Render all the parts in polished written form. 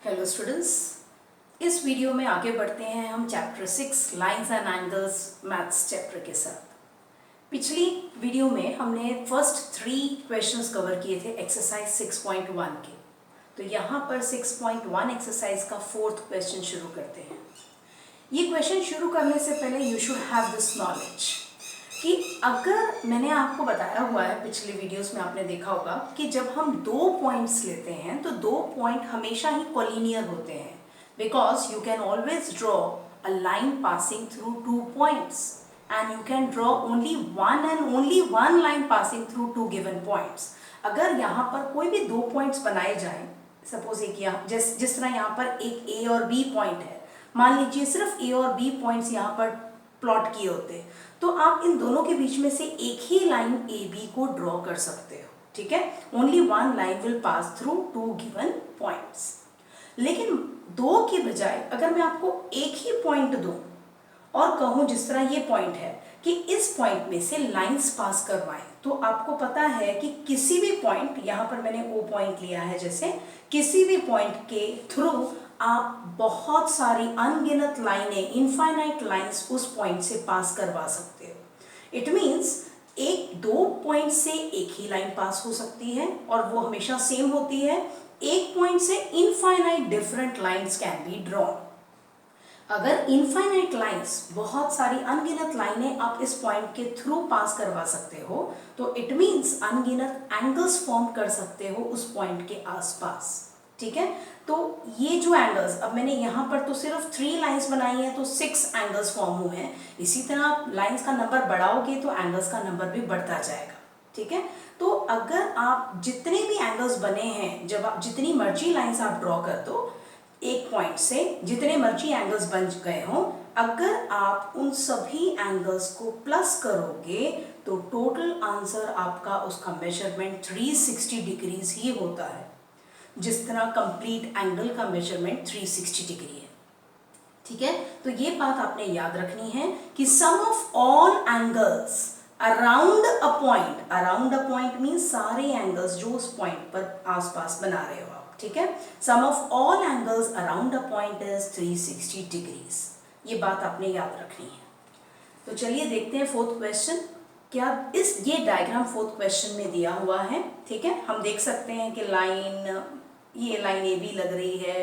Hello students, इस video में आगे बढ़ते हैं हम chapter 6 lines and angles maths chapter के साथ। पिछली वीडियो में हमने फर्स्ट 3 क्वेश्चंस कवर किए थे एक्सरसाइज 6.1 के। तो यहाँ पर 6.1 एक्सरसाइज का 4th क्वेश्चन शुरू करते हैं। ये क्वेश्चन शुरू करने से पहले you should have this knowledge कि अगर मैंने आपको बताया हुआ है, पिछले वीडियोस में आपने देखा होगा कि जब हम 2 पॉइंट्स लेते हैं तो 2 पॉइंट हमेशा ही कोलिनियर होते हैं, because you can always draw a line passing through 2 points and you can draw only one line passing through 2 given points. अगर यहाँ पर कोई भी 2 पॉइंट्स बनाए जाएं, सपोज एक यहाँ जिस तरह यहाँ पर एक ए और बी पॉइंट है, मान लीजिए सिर्फ ए और बी पॉइंट्स यहाँ पर प्लॉट किए होते तो आप इन दोनों के बीच में से एक ही लाइन ए बी को ड्रॉ कर सकते हो। ठीक है, only one line will pass through 2 given points. लेकिन 2 के बजाय अगर मैं आपको एक ही पॉइंट दूं और कहूं जिस तरह ये पॉइंट है कि इस पॉइंट में से लाइंस पास करवाएं, तो आपको पता है कि किसी भी पॉइंट, यहाँ पर मैंने ओ पॉइंट लिया है, जैसे किसी भी पॉइंट के थ्रू आप बहुत सारी अनगिनत लाइनें, इनफाइनाइट लाइंस उस पॉइंट से पास करवा सकते हो। इट मीन्स एक 2 पॉइंट से एक ही लाइन पास हो सकती है और वो हमेशा सेम होती है। एक पॉइंट से infinite different lines can be drawn. अगर इनफाइनाइट लाइंस, बहुत सारी अनगिनत लाइनें आप इस पॉइंट के थ्रू पास करवा सकते हो, तो इट मीन्स अनगिनत एंगल्स फॉर्म कर सकते हो उस पॉइंट के आसपास। ठीक है, तो ये जो एंगल्स, अब मैंने यहाँ पर तो सिर्फ 3 लाइंस बनाई हैं तो 6 एंगल्स फॉर्म हुए हैं। इसी तरह आप लाइंस का नंबर बढ़ाओगे तो एंगल्स का नंबर भी बढ़ता जाएगा। ठीक है, तो अगर आप जितने भी एंगल्स बने हैं, जब आप जितनी मर्जी लाइंस आप ड्रॉ कर दो एक पॉइंट से, जितने मर्जी एंगल्स बन गए हों, अगर आप उन सभी एंगल्स को प्लस करोगे तो टोटल आंसर आपका उसका मेजरमेंट 360 डिग्रीज ही होता है। जिस तरह कंप्लीट एंगल का मेजरमेंट 360 डिग्री है। ठीक है, तो ये बात आपने याद रखनी है कि sum of all angles around a point means सारे एंगल्स जो उस पॉइंट पर आसपास बना रहे हो आप। ठीक है, sum of all angles around a point is 360 degrees. ये बात आपने याद रखनी है। तो चलिए देखते हैं 4th क्वेश्चन। क्या ये डायग्राम 4th क्वेश्चन में दिया हुआ है। ठीक है, हम देख सकते हैं कि ये लाइन ए बी लग रही है,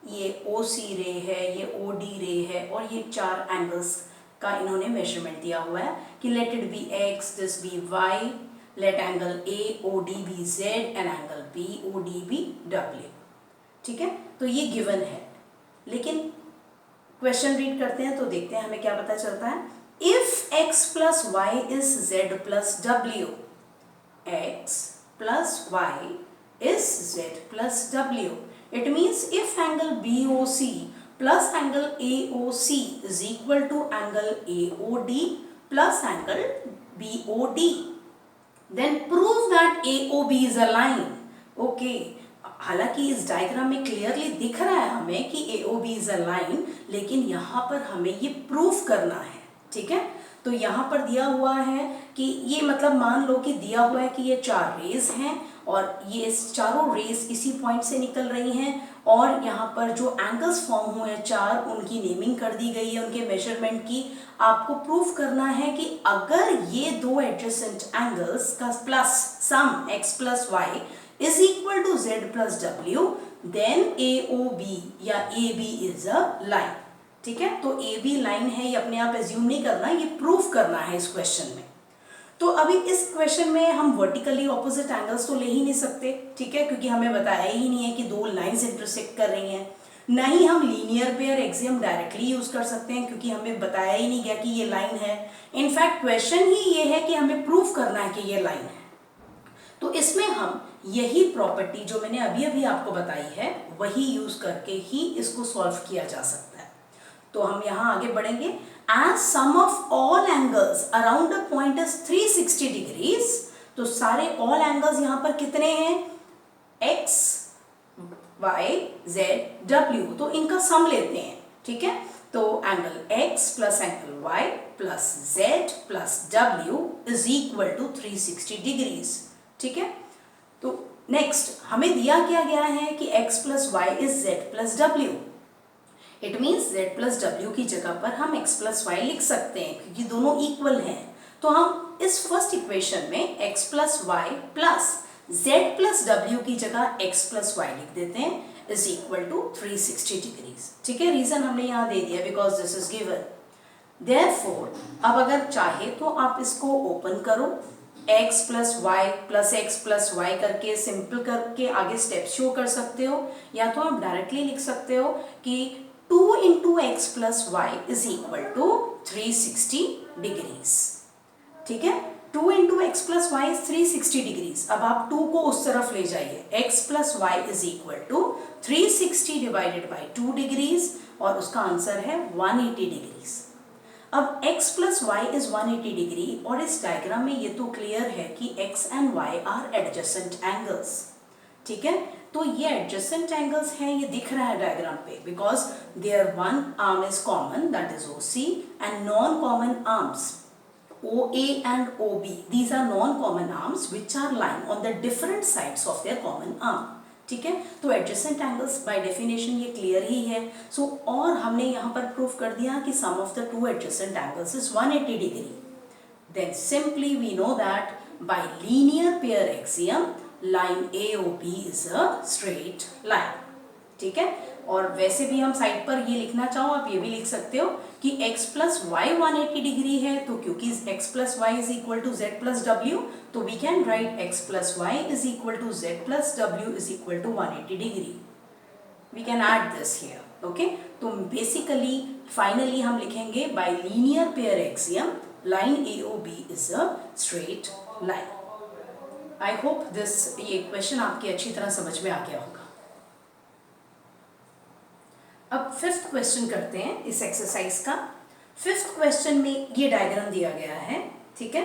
ये ओ सी रे है, ये ओ डी रे है और ये 4 एंगल्स का इन्होंने मेजरमेंट दिया हुआ है कि let it be X, this be Y, let angle A O D be Z and angle B O D be W. ठीक है, तो ये गिवन है, लेकिन क्वेश्चन रीड करते हैं तो देखते हैं हमें क्या पता चलता है। If x plus Y is z plus w, x plus Y is z plus w. It means if angle BOC plus angle AOC is equal to angle AOD plus angle BOD, then prove that AOB is a line. Okay, हालांकि इस diagram में clearly दिख रहा है हमें कि AOB is a line, लेकिन यहाँ पर हमें ये प्रूफ करना है। ठीक है, तो यहाँ पर दिया हुआ है कि ये, मतलब मान लो कि दिया हुआ है कि ये 4 रेज हैं और ये चारों रेज इसी पॉइंट से निकल रही हैं और यहाँ पर जो एंगल्स फॉर्म हुए हैं 4, उनकी नेमिंग कर दी गई है, उनके मेजरमेंट की। आपको प्रूफ करना है कि अगर ये 2 एडजेसेंट एंगल्स का plus sum x plus Y is equal to z plus w, then AOB या AB इज अ लाइन। ठीक है, तो AB लाइन है, ये अपने आप एज्यूम नहीं करना, ये प्रूफ करना है इस क्वेश्चन में। तो अभी इस क्वेश्चन में हम वर्टिकली ऑपोजिट एंगल्स तो ले ही नहीं सकते। ठीक है, क्योंकि हमें बताया ही नहीं है कि 2 लाइंस इंटरसेक्ट कर रही हैं। ना ही हम linear pair axiom directly use कर सकते हैं, क्योंकि हमें बताया ही नहीं गया कि ये लाइन है। इनफैक्ट क्वेश्चन ही ये है कि हमें प्रूफ करना है कि ये लाइन है। तो इसमें हम यही प्रॉपर्टी जो मैंने अभी अभी आपको बताई है वही यूज करके ही इसको सॉल्व किया जा सकता है। तो हम यहाँ आगे बढ़ेंगे। As sum of all angles around a point is 360 degrees, तो सारे all angles यहाँ पर कितने हैं? x, y, z, w, तो इनका सम लेते हैं। ठीक है, तो angle x plus angle y plus z plus w is equal to 360 degrees. ठीक है, तो नेक्स्ट हमें दिया क्या गया है कि x plus Y is z plus डब्ल्यू। इट मीन्स z प्लस डब्ल्यू की जगह पर हम x प्लस वाई लिख सकते हैं क्योंकि दोनों इक्वल हैं। तो हम इस फर्स्ट इक्वेशन में x plus y plus z plus डब्ल्यू की जगह x प्लस वाई लिख देते हैं इज इक्वल टू 360 डिग्रीज। ठीक है, रीजन हमने यहाँ दे दिया because this is given. Therefore अब अगर चाहे तो आप इसको ओपन करो, x प्लस वाई करके सिंपल करके आगे स्टेप शो कर सकते हो, या तो आप डायरेक्टली लिख सकते हो कि 2 into x plus Y is equal to 360 degrees. ठीक है, 2 into x plus Y is 360 degrees. अब आप 2 को उस तरफ ले जाइए, x plus Y is equal to 360 divided by 2 degrees और उसका आंसर है 180 डिग्रीज। अब x plus Y is 180 degree और इस डायग्राम में ये तो क्लियर है कि x and y are adjacent angles. ठीक है, तो ये एडजेसेंट एंगल्स हैं, ये दिख रहा है डायग्राम पे because there one arm is common that is OC and non common arms OA and OB. These are non-common arms which are lying on the different sides of their common arm. ठीक है, तो adjacent angles by definition ये clear ही है। सो और हमने यहाँ पर proof कर दिया कि sum of the two adjacent angles is 180 degree. Then simply we know that by linear pair axiom line AOB is a straight line. ठीक है, और वैसे भी हम साइड पर ये लिखना चाहो आप ये भी लिख सकते हो कि x प्लस वाई 180 डिग्री है, तो क्योंकि x plus Y is equal to z plus W, तो we can write x plus Y is equal to z plus W is equal to 180 degree. We can add this here. Okay, तो basically finally हम लिखेंगे by linear pair axiom line AOB is a straight line. I hope this ये question आपकी अच्छी तरह समझ में आ गया होगा। अब फिफ्थ क्वेश्चन करते हैं इस एक्सरसाइज का। फिफ्थ क्वेश्चन में ये डायग्राम दिया गया है। ठीक है,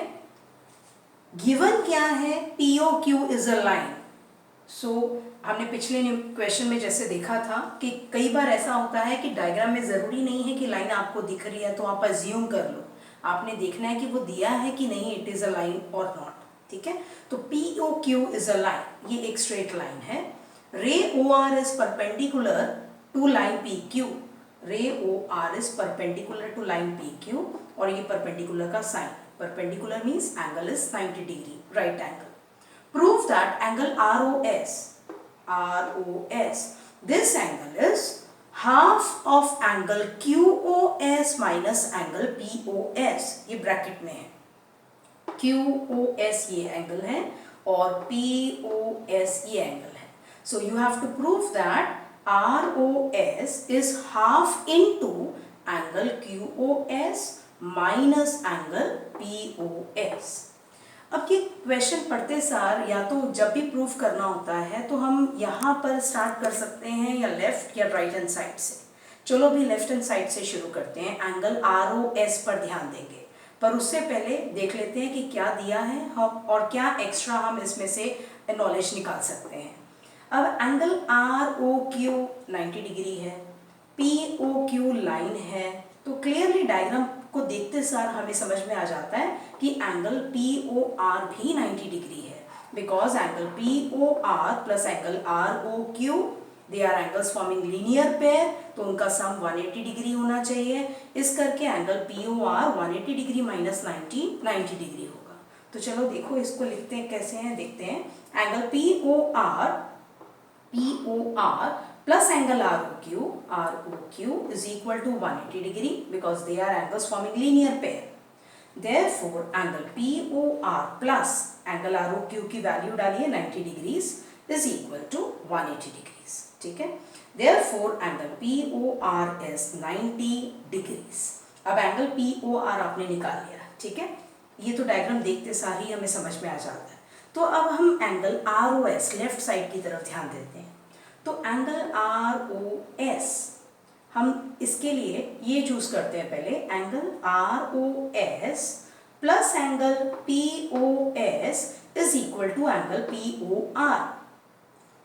गिवन क्या है, POQ इज अ लाइन। सो हमने पिछले क्वेश्चन में जैसे देखा था कि कई बार ऐसा होता है कि डायग्राम में जरूरी नहीं है कि लाइन आपको दिख रही है तो आप अज्यूम कर लो, आपने देखना है कि वो दिया है कि नहीं, इट इज अ लाइन और नॉट। ठीक है, तो POQ इज अ लाइन, ये एक स्ट्रेट लाइन है। रे OR is perpendicular to line PQ, ray OR is perpendicular to line PQ और ये perpendicular का sign, perpendicular means angle is 90 degree, right angle. Prove that angle ROS, this angle is half of angle QOS minus angle POS, ये bracket में है। QOS ये angle है और POS ये angle है। So you have to prove that ROS is half into angle QOS minus angle POS। अब ये क्वेश्चन पढ़ते सार या तो जब भी प्रूफ करना होता है तो हम यहाँ पर स्टार्ट कर सकते हैं या लेफ्ट या राइट हैंड साइड से। चलो भी लेफ्ट हैंड साइड से शुरू करते हैं, एंगल ROS पर ध्यान देंगे, पर उससे पहले देख लेते हैं कि क्या दिया है हम और क्या एक्स्ट्रा हम इसमें से नॉलेज निकाल सकते हैं। अब एंगल ROQ 90 डिग्री है, POQ लाइन है, तो क्लियरली डायग्राम को देखते सार हमें समझ में आ जाता है कि एंगल POR भी 90 डिग्री है because angle POR plus angle ROQ they are angles forming linear pair, तो उनका सम 180 डिग्री होना चाहिए। इस करके angle POR 180 degree minus 90 degree होगा। तो चलो देखो इसको लिखते हैं कैसे हैं, देखते हैं। Angle POR plus angle ROQ is equal to 180 degree because they are angles forming linear pair. Therefore, angle POR plus angle ROQ की वैल्यू डालिए 90 degrees is equal to 180 degrees. ठीक है, Therefore, angle POR is 90 degrees. अब angle POR आपने निकाल लिया। ठीक है, ये तो डायग्राम देखते सार ही हमें समझ में आ जाता है। तो अब हम एंगल ROS लेफ्ट साइड की तरफ ध्यान देते हैं। तो एंगल ROS हम इसके लिए ये चूज करते हैं, पहले angle ROS plus angle POS is equal to angle POR।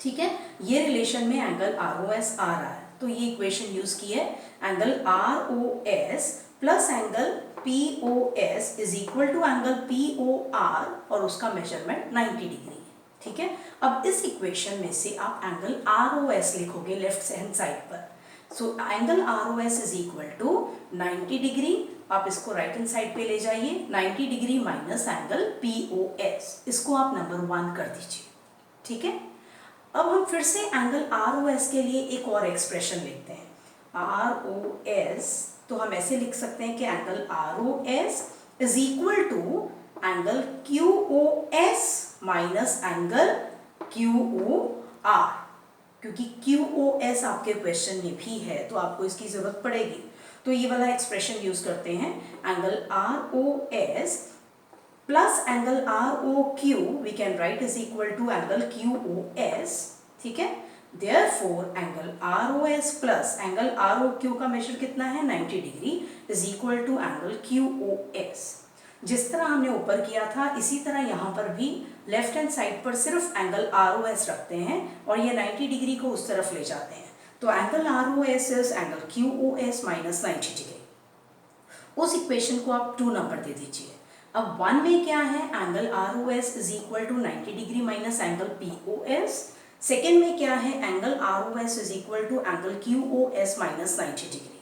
ठीक है, ये रिलेशन में एंगल ROS आ रहा है, तो ये इक्वेशन यूज की है, angle ROS plus angle POS is equal to angle POR और उसका मेजरमेंट 90 डिग्री है। ठीक है। अब इस इक्वेशन में से आप एंगल ROS लिखोगे लेफ्ट हैंड साइड पर। So angle ROS is equal to 90 degree, आप इसको राइट हैंड साइड पे ले जाइए, 90 डिग्री माइनस एंगल POS, इसको आप नंबर 1 कर दीजिए, ठीक है। अब हम फिर से एंगल ROS के लिए एक और एक्सप्रेशन लिखते हैं, ROS, तो हम ऐसे लिख सकते हैं कि angle ROS is equal to angle QOS minus angle QOR, क्योंकि QOS आपके क्वेश्चन में भी है तो आपको इसकी जरूरत पड़ेगी, तो ये वाला एक्सप्रेशन यूज करते हैं, angle ROS plus angle ROQ we can write is equal to angle QOS, ठीक है। Therefore angle ROS plus angle ROQ का मेजर कितना है 90 degree is equal to angle QOS। जिस तरह हमने ऊपर किया था इसी तरह यहाँ पर भी लेफ्ट हैंड साइड पर सिर्फ एंगल ROS रखते हैं और ये 90 डिग्री को उस तरफ ले जाते हैं, तो angle ROS is angle QOS minus 90 degree. उस इक्वेशन को आप 2 नंबर दे दीजिए। अब 1 में क्या है, angle ROS is equal to 90 degree minus angle POS। Second में क्या है, angle ROS is equal to angle QOS minus 90 degree,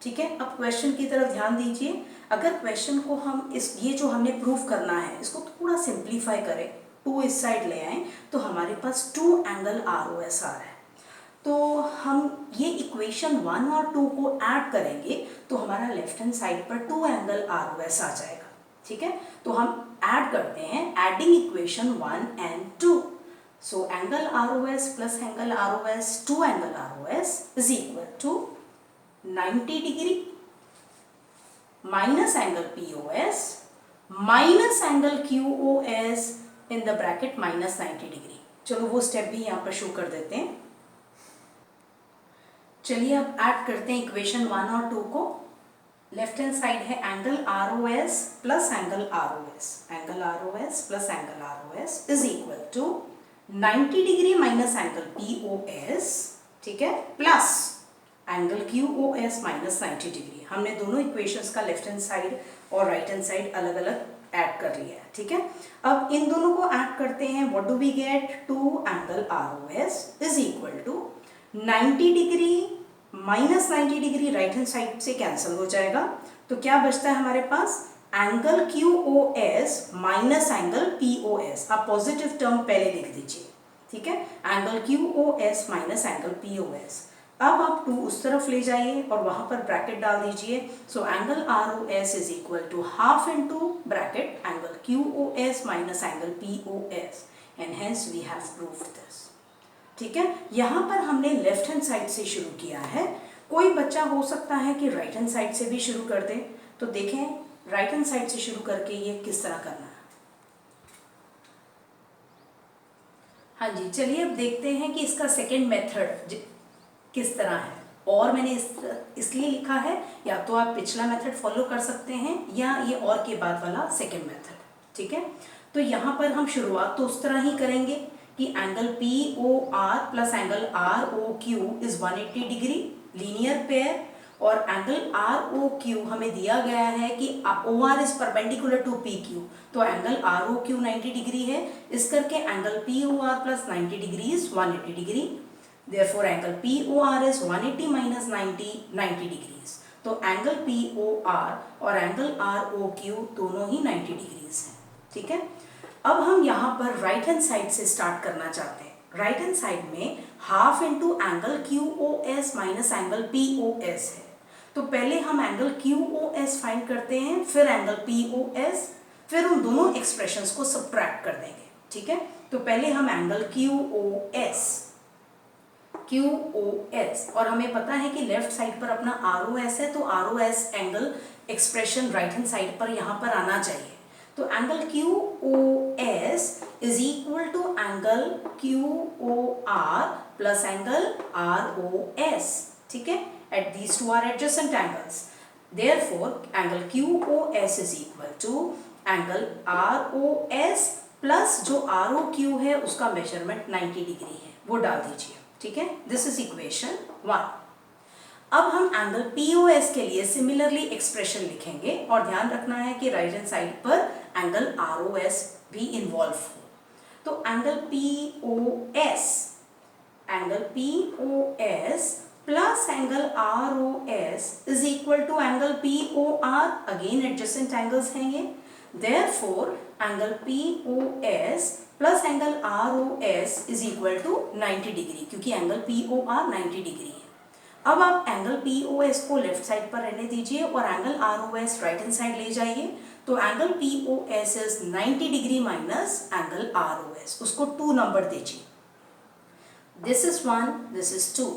ठीक है। अब क्वेश्चन की तरफ ध्यान दीजिए, अगर क्वेश्चन को हम ये जो हमने प्रूफ करना है इसको थोड़ा सिंप्लीफाई करें, 2 इस साइड ले आए तो हमारे पास 2 एंगल ROS आ रहा है, तो हम ये इक्वेशन 1 और 2 को ऐड करेंगे तो हमारा लेफ्ट हैंड साइड पर 2 एंगल ROS आ जाएगा, ठीक है। तो हम ऐड करते हैं, adding equation 1 and 2, so angle ROS plus angle ROS, 2 angle ROS is equal to 90 degree minus angle POS minus angle QOS in the bracket minus 90 degree. चलो वो स्टेप भी यहाँ पर शो कर देते हैं। चलिए अब ऐड करते हैं इक्वेशन 1 और 2 को। लेफ्ट हैंड साइड है angle ROS plus angle ROS, angle ROS plus angle ROS is equal to 90 degree minus angle POS, ठीक है, plus angle QOS minus 90 degree. हमने दोनों इक्वेशंस का लेफ्ट हैंड साइड और राइट हैंड साइड अलग अलग add कर लिया है, ठीक है। अब इन दोनों को ऐड करते हैं, what do we get, 2 angle ROS is equal to 90 degree minus 90 degree, right hand side से कैंसिल हो जाएगा, तो क्या बचता है हमारे पास, angle QOS minus angle POS। आप पॉजिटिव टर्म पहले लिख दीजिए, ठीक है, angle QOS minus angle POS। अब आप 2 उस तरफ ले जाइए और वहां पर ब्रैकेट डाल दीजिए, so angle ROS is equal to half into bracket angle QOS minus angle POS, and hence we have proved this, ठीक है। यहाँ पर हमने लेफ्ट हैंड साइड से शुरू किया है, कोई बच्चा हो सकता है कि राइट हैंड साइड से भी शुरू कर दे, तो देखें राइट हैंड साइड से शुरू करके ये किस तरह करना है। हाँ जी, चलिए अब देखते हैं कि इसका सेकेंड मेथड किस तरह है, और मैंने इसलिए लिखा है, या तो आप पिछला मेथड फॉलो कर सकते हैं या ये और के बाद वाला सेकेंड मेथड, ठीक है। तो यहाँ पर हम शुरुआत तो उस तरह ही करेंगे कि angle POR plus angle ROQ is 180 degree linear pair, और एंगल ROQ हमें दिया गया है कि OR is perpendicular to PQ, तो एंगल ROQ 90 डिग्री है, इस करके angle POR plus 90 degree is 180 degree. Therefore angle POR is 180 minus 90 degrees, तो एंगल POR और एंगल ROQ दोनों ही 90 डिग्रीज हैं, ठीक है। अब हम यहाँ पर राइट हैंड साइड से स्टार्ट करना चाहते हैं। राइट हैंड साइड में half into angle QOS minus angle POS है, तो पहले हम एंगल QOS फाइंड करते हैं, फिर एंगल POS, फिर उन दोनों एक्सप्रेशंस को सबट्रैक्ट कर देंगे, ठीक है। तो पहले हम एंगल QOS, और हमें पता है कि लेफ्ट साइड पर अपना ROS है, तो ROS angle expression right hand side पर यहाँ पर आना चाहिए, तो angle QOS is equal to angle QOR plus angle ROS, ठीक है, at these two are adjacent angles. Therefore angle QOS is equal to angle ROS plus जो ROQ है उसका मेजरमेंट 90 डिग्री है, वो डाल दीजिए, ठीक है। This is equation 1। अब हम एंगल POS के लिए सिमिलरली एक्सप्रेशन लिखेंगे, और ध्यान रखना है कि राइट हैंड साइड पर एंगल ROS भी इन्वॉल्व हो। तो angle POS plus angle ROS is equal to angle POR, again adjacent angles हैं ये, therefore angle POS plus angle ROS is equal to 90 degree, क्योंकि एंगल POR 90 डिग्री है। अब आप एंगल POS को लेफ्ट साइड पर रहने दीजिए और angle ROS right hand side ले जाइए, तो angle POS is 90 degree minus angle ROS, उसको 2 नंबर दीजिए। दिस इज 1, दिस इज 2,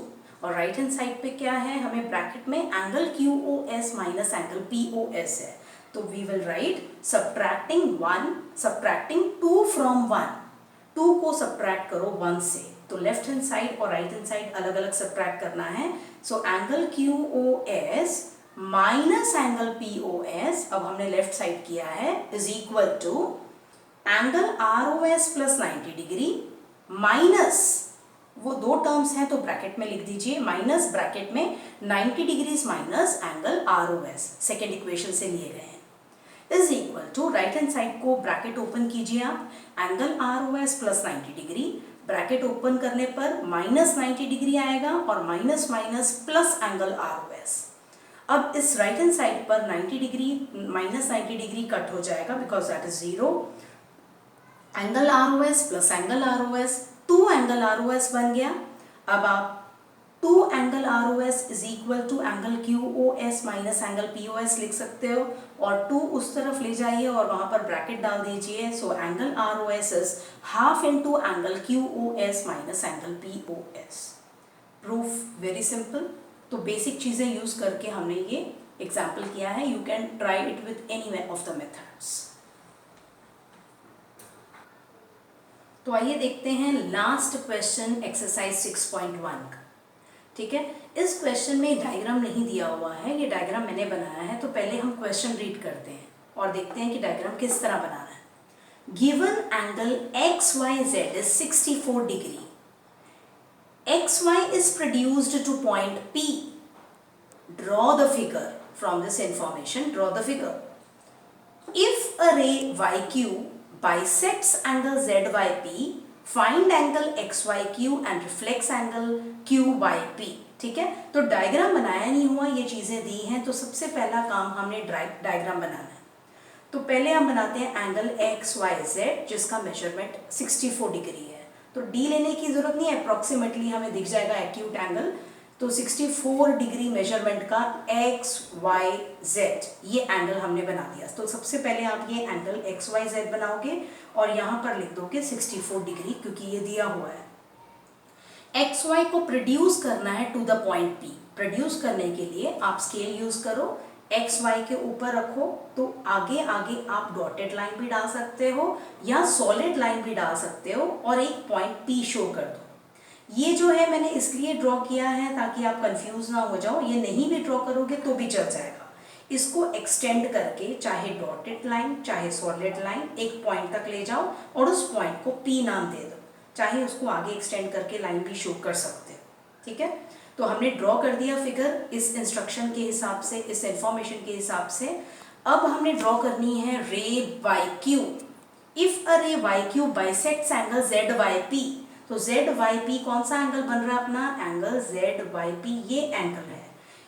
और राइट हैंड साइड पे क्या है, हमें ब्रैकेट में angle QOS minus angle POS है, तो we will write subtracting 2 from 1, 2 को सब्ट्रैक्ट करो 1 से, तो लेफ्ट हैंड साइड और राइट हैंड साइड अलग अलग सब्ट्रैक्ट करना है। So angle QOS minus angle POS, अब हमने लेफ्ट साइड किया है, is equal to angle ROS plus 90 degree minus, वो 2 टर्म्स हैं तो ब्रैकेट में लिख दीजिए, माइनस ब्रैकेट में 90 degrees minus angle ROS, second equation से लिए गए हैं, is equal to right hand side को ब्रैकेट ओपन कीजिए आप, angle ROS plus 90 degree, bracket open करने पर माइनस 90 डिग्री आएगा और minus minus plus angle ROS। अब इस राइट हैंड साइड पर 90 डिग्री माइनस 90 डिग्री कट हो जाएगा because that is 0, angle ROS plus angle ROS 2 angle ROS बन गया। अब आप 2 angle ROS is equal to angle QOS minus angle POS लिख सकते हो, और 2 उस तरफ ले जाइए और वहां पर ब्रैकेट डाल दीजिए, so angle ROS is half into angle QOS minus angle POS। Proof very simple. तो बेसिक चीजें यूज करके हमने ये एग्जाम्पल किया है, you can try it with any of the methods. तो आइए देखते हैं लास्ट क्वेश्चन एक्सरसाइज 6.1 का। ठीक है, इस क्वेश्चन में डायग्राम नहीं दिया हुआ है, ये डायग्राम मैंने बनाया है, तो पहले हम क्वेश्चन रीड करते हैं और देखते हैं कि डायग्राम किस तरह बनाना है। Given angle XYZ is 64 degree. XY is produced to point P. Draw the figure. From this information, draw the figure. If a ray YQ bisects angle ZYP, find angle XYQ and reflects angle QYP. ठीक है, तो diagram बनाया नहीं हुआ, ये चीजें दी हैं, तो सबसे पहला काम हमने डायग्राम बनाना है। तो पहले हम बनाते हैं एंगल XYZ जिसका मेजरमेंट 64 डिग्री है, तो D लेने की जरूरत नहीं है, अप्रोक्सीमेटली हमें दिख जाएगा एक्यूट एंगल, तो 64 डिग्री मेजरमेंट का XYZ ये एंगल हमने बना दिया। तो सबसे पहले आप ये एंगल XYZ बनाओगे और यहाँ पर लिख दोगे 64 डिग्री, क्योंकि ये दिया हुआ है। XY को प्रोड्यूस करना है to the point P। Produce करने के लिए आप स्केल यूज करो, XY के ऊपर रखो, तो आगे आगे आप डॉटेड लाइन भी डाल सकते हो या सॉलिड लाइन भी डाल सकते हो और एक पॉइंट P शो कर दो। ये जो है मैंने इसलिए ड्रॉ किया है ताकि आप कंफ्यूज ना हो जाओ, ये नहीं भी ड्रॉ करोगे तो भी चल जाएगा। इसको एक्सटेंड करके चाहे डॉटेड लाइन चाहे सॉलिड लाइन एक पॉइंट तक ले जाओ और उस पॉइंट को P नाम दे दो, चाहे उसको आगे एक्सटेंड करके लाइन भी शो कर सकते हो। ठीक है, तो हमने ड्रॉ कर दिया फिगर इस इंस्ट्रक्शन के हिसाब से, इस इंफॉर्मेशन के हिसाब से। अब हमने ड्रॉ करनी है रे YQ। इफ अ रे YQ बाइसेक्ट्स एंगल ZYP, तो ZYP कौन सा एंगल बन रहा है अपना, एंगल ZYP ये एंगल है,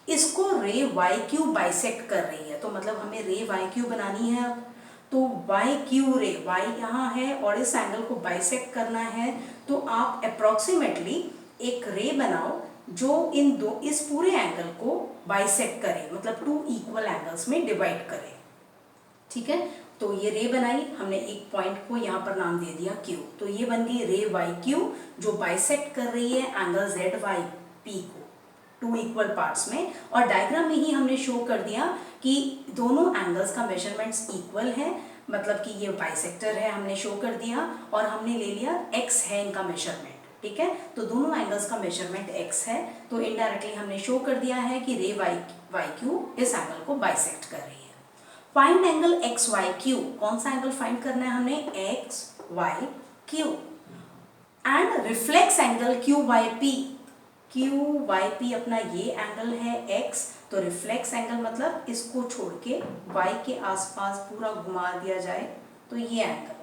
इसको रे YQ बाइसेक्ट कर रही है, तो मतलब हमें रे YQ बनानी है। अब तो YQ रे, Y यहाँ है और इस एंगल को बाइसेक्ट करना है, तो आप अप्रोक्सीमेटली एक रे बनाओ जो इस पूरे एंगल को बाइसेक्ट करे, मतलब 2 इक्वल एंगल्स में डिवाइड करे। ठीक है, तो ये रे बनाई हमने, एक पॉइंट को यहाँ पर नाम दे दिया Q, तो ये बन गई रे YQ जो बाइसेक्ट कर रही है एंगल ZYP को 2 इक्वल पार्ट्स में। और डायग्राम में ही हमने शो कर दिया कि दोनों एंगल्स का मेजरमेंट्स इक्वल है, मतलब कि ये बाइसेक्टर है, हमने शो कर दिया और हमने ले लिया X है इनका मेजरमेंट। ठीक है, तो दोनों एंगल्स का मेजरमेंट X है, तो इनडायरेक्टली हमने शो कर दिया है कि रे YQ इस एंगल को बाइसेक्ट कर रही है। फाइंड एंगल XYQ, कौन सा एंगल फाइंड करना है हमने, XYQ, and reflex angle QYP। QYP अपना ये एंगल है X, तो रिफ्लेक्स एंगल मतलब इसको छोड़ के Y के आसपास पूरा घुमा दिया जाए तो ये एंगल,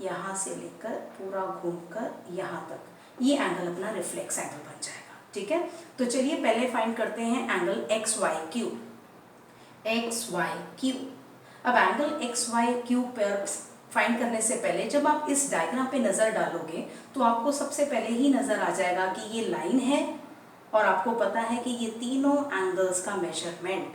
यहाँ से लेकर पूरा घूमकर यहाँ तक, ये एंगल अपना रिफ्लेक्स एंगल बन जाएगा। ठीक है, तो चलिए पहले फाइंड करते हैं angle x y q. X y q, अब एंगल एक्स वाई क्यू पर फाइंड करने से पहले जब आप इस डायग्राम पे नज़र डालोगे तो आपको सबसे पहले ही नज़र आ जाएगा कि ये लाइन है और आपको पता है कि ये तीनों एंगल्स का मेजरमेंट,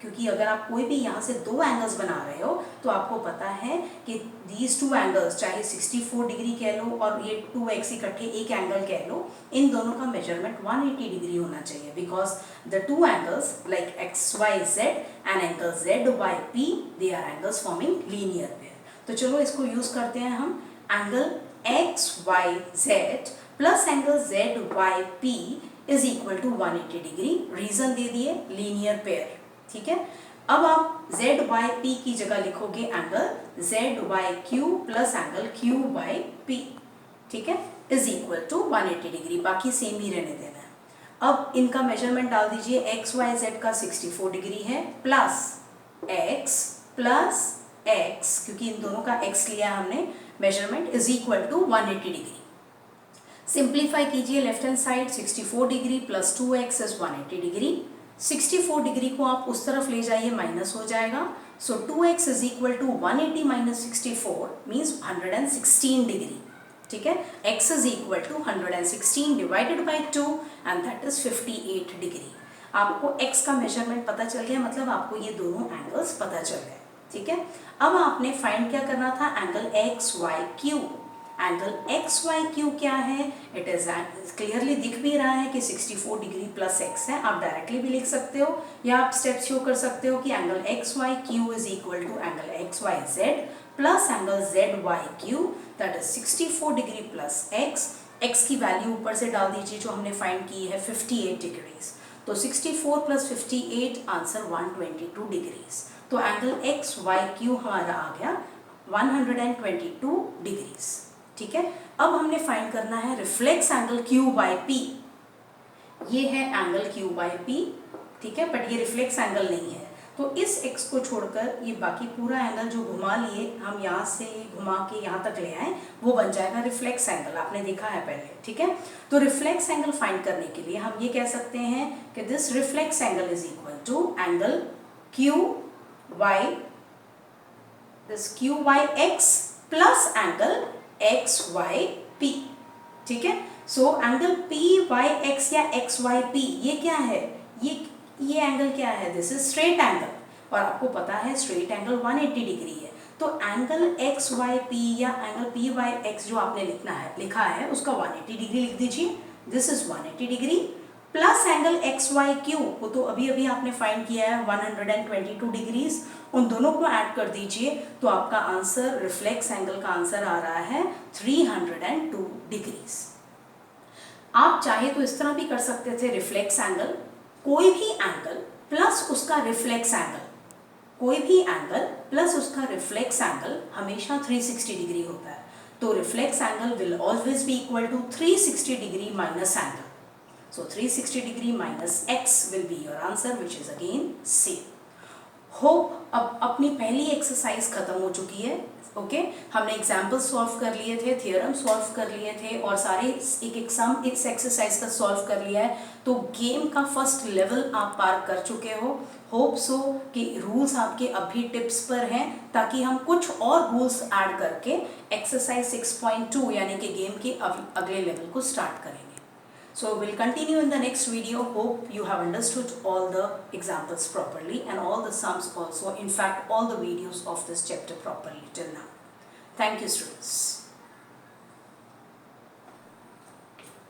क्योंकि अगर आप कोई भी यहाँ से दो एंगल्स बना रहे हो तो आपको पता है कि दीज टू एंगल्स, चाहे 64 डिग्री कह लो और ये 2x इकट्ठे एक एंगल कह लो, इन दोनों का मेजरमेंट 180 डिग्री होना चाहिए, because the two angles like X Y Z and angle Z Y P, they are angles forming linear pair. तो चलो इसको यूज करते हैं हम। Angle x Y Z plus angle Z Y P is equal to 180 degree. Reason दे दिए, linear pair. ठीक है, अब आप जेड वाई पी की जगह लिखोगे angle Z y q plus angle q y p. ठीक है, इज इक्वल टू 180 डिग्री, बाकी सेम ही रहने देना है। अब इनका मेजरमेंट डाल दीजिए। एक्स वाई जेड का 64 डिग्री है प्लस एक्स, क्योंकि इन दोनों का एक्स लिया हमने measurement, is equal to 180 degree. Simplify कीजिए left hand side, 64 degree plus 2x is 180 degree. 64 degree को आप उस तरफ ले जाइए, माइनस हो जाएगा। So 2x is equal to 180 minus 64 means 116 degree. ठीक है, x is equal to 116 divided by 2 and that is 58 degree. आपको x का मेजरमेंट पता चल गया, मतलब आपको ये दोनों एंगल्स पता चल गए। ठीक है, अब आपने फाइंड क्या करना था, angle x y q. Angle x y q क्या है, इट इज क्लियरली दिख भी रहा है कि 64 डिग्री प्लस एक्स है। आप डायरेक्टली भी लिख सकते हो या आप स्टेप शो कर सकते हो कि angle x y q is equal to angle x Y Z plus angle Z y q, that is 64 degree plus x. X की वैल्यू ऊपर से डाल दीजिए जो हमने फाइंड की है 58 डिग्रीज। तो 64 प्लस 58 आंसर 122 डिग्रीज। तो एंगल एक्स वाई क्यू हमारा आ गया 122 डिग्रीज। ठीक है, अब हमने फाइंड करना है reflex angle Q by P. ये है एंगल क्यू बाई पी। ठीक है, बट ये रिफ्लेक्स एंगल नहीं है, तो इस एक्स को छोड़कर ये बाकी पूरा एंगल जो घुमा लिए हम, यहाँ से घुमा के यहाँ तक ले आए, वो बन जाएगा रिफ्लेक्स एंगल। आपने देखा है पहले। ठीक है, तो रिफ्लेक्स एंगल फाइंड करने के लिए हम ये कह सकते हैं कि this reflex angle is equal to angle q y, this q y x plus angle x y p. ठीक है, so angle p y x या एक्स वाई पी ये क्या है, ये एंगल क्या है, दिस इज स्ट्रेट एंगल, और आपको पता है स्ट्रेट एंगल 180 डिग्री है। तो एंगल एक्स वाई पी या एंगल पी वाई एक्स जो आपने लिखा है उसका 180 डिग्री लिख दीजिए, this is 180 degree plus angle x y q को तो अभी आपने फाइंड किया है 122 डिग्रीज, उन दोनों को ऐड कर दीजिए तो आपका आंसर, रिफ्लेक्स एंगल का आंसर आ रहा है 302 डिग्रीज। आप चाहे तो इस तरह भी कर सकते थे, रिफ्लेक्स एंगल कोई भी एंगल प्लस उसका रिफ्लेक्स एंगल, कोई भी एंगल प्लस उसका रिफ्लेक्स एंगल हमेशा 360 डिग्री होता है। तो reflex angle will always be equal to 360 degree minus angle. So 360 degree minus x will be your answer, which is again same. Hope अब अपनी पहली एक्सरसाइज खत्म हो चुकी है। ओके, हमने एग्जाम्पल सॉल्व कर लिए थे, थियरम सॉल्व कर लिए थे और सारे एक सम इस एक्सरसाइज का सॉल्व कर लिया है। तो गेम का फर्स्ट लेवल आप पार कर चुके हो। होप सो कि रूल्स आपके अभी टिप्स पर हैं, ताकि हम कुछ और रूल्स ऐड करके एक्सरसाइज 6.2 यानी कि गेम के अगले लेवल को स्टार्ट करेंगे। So we'll continue in the next video. Hope you have understood all the examples properly and all the sums also. In fact, all the videos of this chapter properly till now. Thank you, students.